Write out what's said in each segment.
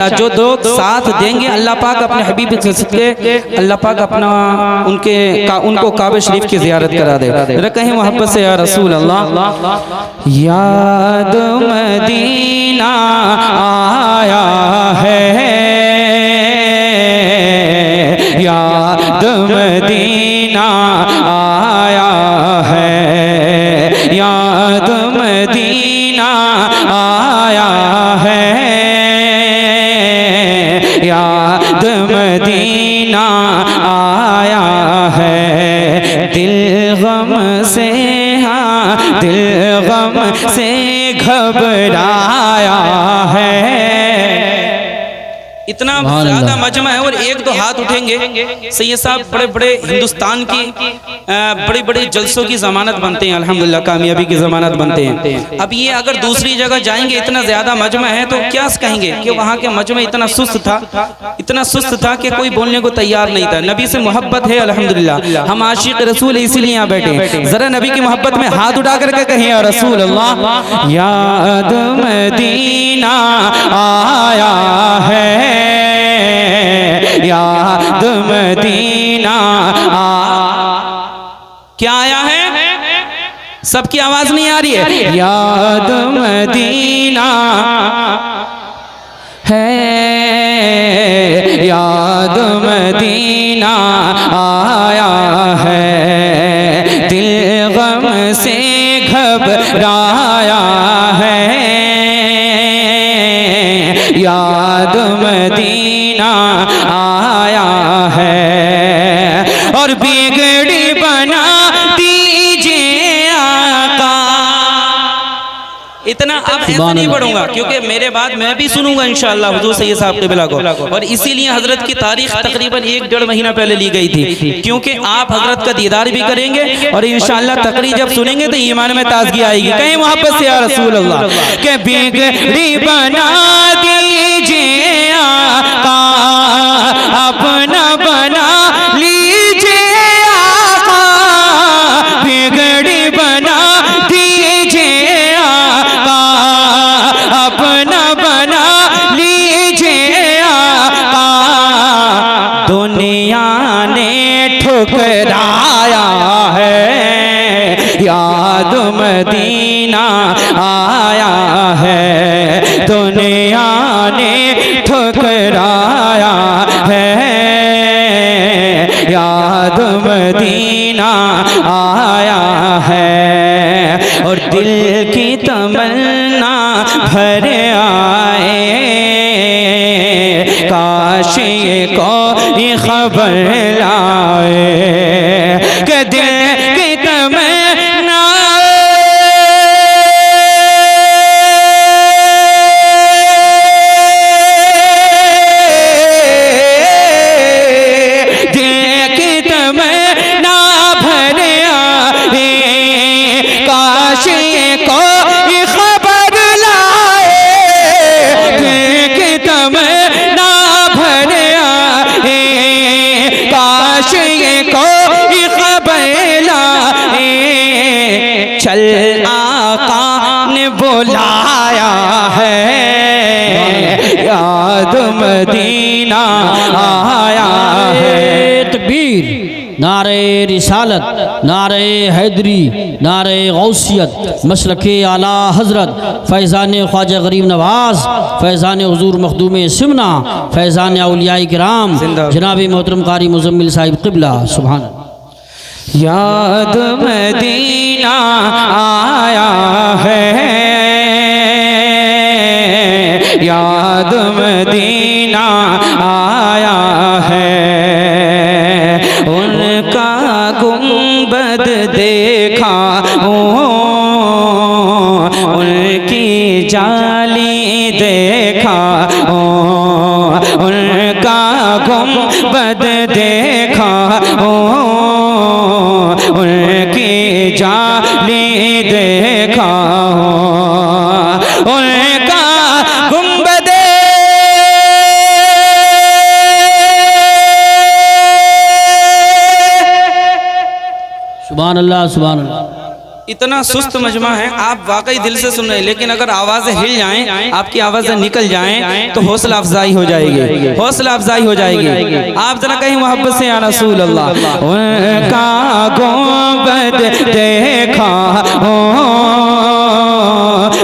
जो लोग साथ देंगे अल्लाह पाक अपने हबीब के अल्लाह पाक अपना उनको काबा शरीफ की ज़ियारत करा दे। कहीं मोहब्बत से या रसूल अल्लाह। याद मदीना आया है, याद मदीना आया है, याद मदीना आया है, याद मदीना आया है। दिल गम से, हाँ दिल गम से घबराया है। इतना ज्यादा मजमा है और एक दो हाथ उठेंगे सैयद साहब बड़े बड़े हिंदुस्तान की बड़े बड़े जलसों की जमानत बनते हैं, अल्हम्दुलिल्लाह कामयाबी की जमानत बनते हैं। अब ये अगर दूसरी जगह जाएंगे इतना ज्यादा मजमा है तो क्या कहेंगे कि वहाँ के मजमा इतना सुस्त था कि कोई बोलने को तैयार नहीं था। नबी से मोहब्बत है अल्हम्दुलिल्लाह, हम आशिक रसूल इसीलिए यहाँ बैठे। जरा नबी की मोहब्बत में हाथ उठा करके कहें या रसूल अल्लाह। याद मदीना आया है, याद मदीना क्या आया है? सबकी आवाज नहीं आ रही है। याद मदीना है, याद मदीना आया है। दिल गम से घबराया है, याद मदीना आया है। और बिगड़ी बना दीजिए आका। इतना अब ऐसा नहीं पढ़ूंगा क्योंकि मेरे बाद मैं भी सुनूंगा इंशाअल्लाह हुजूर सैयद साहब क़िबला को, और इसीलिए हजरत की तारीख तकरीबन 1-1.5 महीना पहले ली गई थी, क्योंकि आप हजरत का दीदार भी करेंगे और इंशाअल्लाह तकरीर जब सुनेंगे तो ईमान में ताजगी आएगी। कहीं मोहब्बत से या रसूल अल्लाह। के बिगड़ी बना दीजिए आका, अपना बना लीजिए आका, बिगड़ी बना दीजिए आका, अपना बना लीजिए आका। दुनिया ने ठुकराया है, याद मदीना आया है। दुनिया ने ठुकराया है, याद मदीना आया है। और दिल की तमन्ना भर आए, काश ये कोई खबर लाए कि दिल की तमन्ना चल आका ने बुलाया है, याद मदीना आया है। तकबीर, नारे रिसालत, नारे हैदरी, नारे गौसियत, मसलके आला हजरत फैज़ान ख्वाजा गरीब नवाज, फैज़ान हुजूर मखदूम सिमना, फैज़ान औलियाए किराम जनाब मोहतरम कारी मुज़म्मिल साहिब क़िबला। सुभान अल्लाह। याद मदीना आया है, याद मदीना आया है। उनका गुंबद देखा उनकी जाली देखा, उनका गुंबद देखा, उनकी जाली देखा, उनका गुंबद सुभान अल्लाह, सुभान अल्लाह। इतना सुस्त मजमा है, आप वाकई दिल से सुन रहे हैं, लेकिन अगर आवाज़ें हिल जाएं, आपकी आवाज़ें निकल जाएं तो हौसला अफजाई हो जाएगी, हौसला अफजाई हो जाएगी। आप जरा कहीं मोहब्बत से या रसूल अल्लाह। उनका गुंबद देखा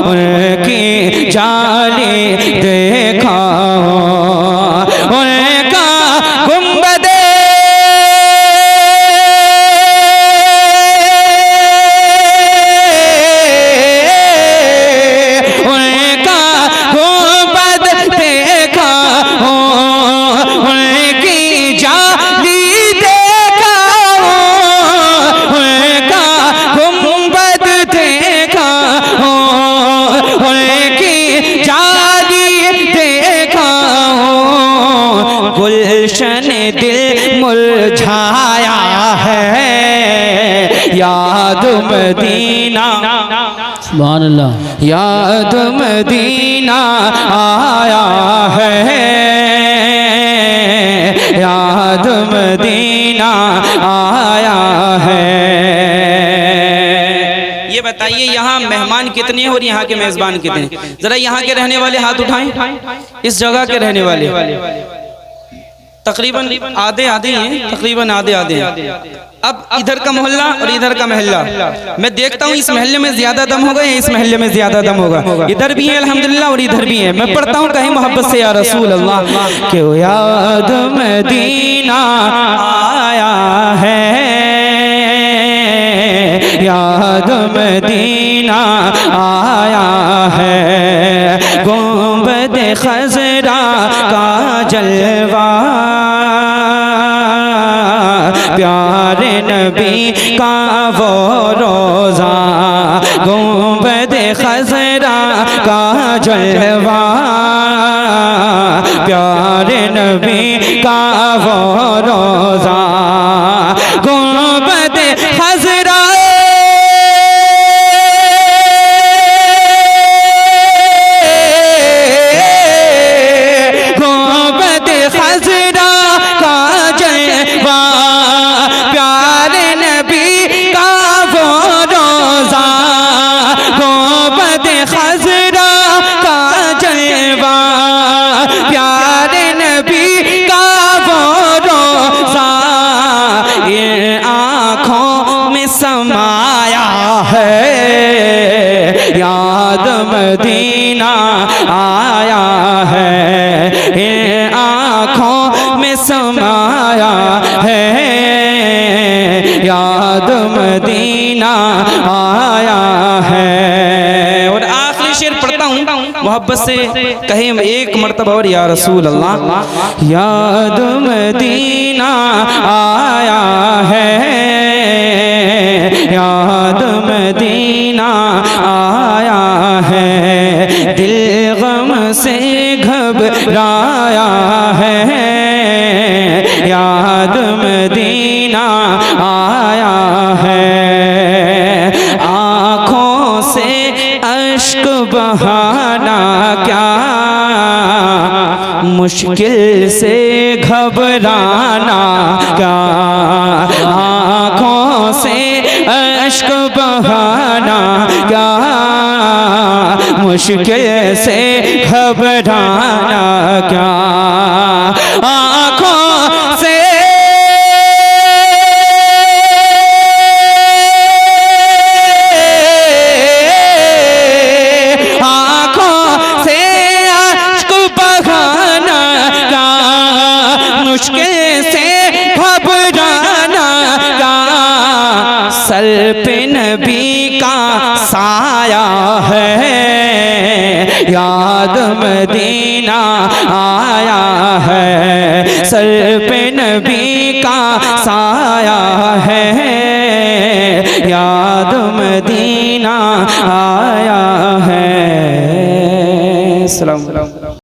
उनकी जाली देखा, उनका गुंबद गुलशन दिल मुरझाया है, याद मदीना सुभान अल्लाह, याद मदीना आया है, याद मदीना आया है। ये बताइए यहाँ मेहमान कितने हैं और यहाँ के मेजबान कितने हैं? जरा यहाँ के रहने वाले हाथ उठाएं, इस जगह के रहने वाले तकरीबन आधे आधे हैं, तकरीबन आधे आधे हैं। अब इधर का मोहल्ला और इधर का महल्ला, मैं देखता हूँ इस महल्ले में ज्यादा दम होगा या इस महल्ले में ज्यादा दम होगा। इधर भी है अल्हम्दुलिल्लाह और इधर भी है। मैं पढ़ता हूँ कहीं मोहब्बत से या रसूल अल्लाह, क्यों याद मदीना आया है, याद मदीना आया है, गुंबद खजरा का जलवा प्यारे नबी का वो रोजा, गुंबद खजरा का जलवा प्यारे नबी का वो रोजा, गुंबद खजरा समाया है, याद मदीना आया है, ये आँखों में समाया है, याद मदीना आया है। और आखिरी शेर पढ़ता हूँ मोहब्बत से, कहें एक मर्तबा और या रसूल अल्लाह। याद मदीना आया है, याद मदीना आया है, दिल गम से घबराया है, याद मदीना आया है, आँखों से अश्क बहाना क्या, मुश्किल से घबराना क्या, आँखों से अश्क बहाना क्या, मुश्किल से घबराना क्या, आँखों से मुश्किल से घबराना का, सर पे नबी का साया है, याद मदीना आया है, सर पे नबी का साया है, याद मदीना आया है। अस्सलाम वालेकुम।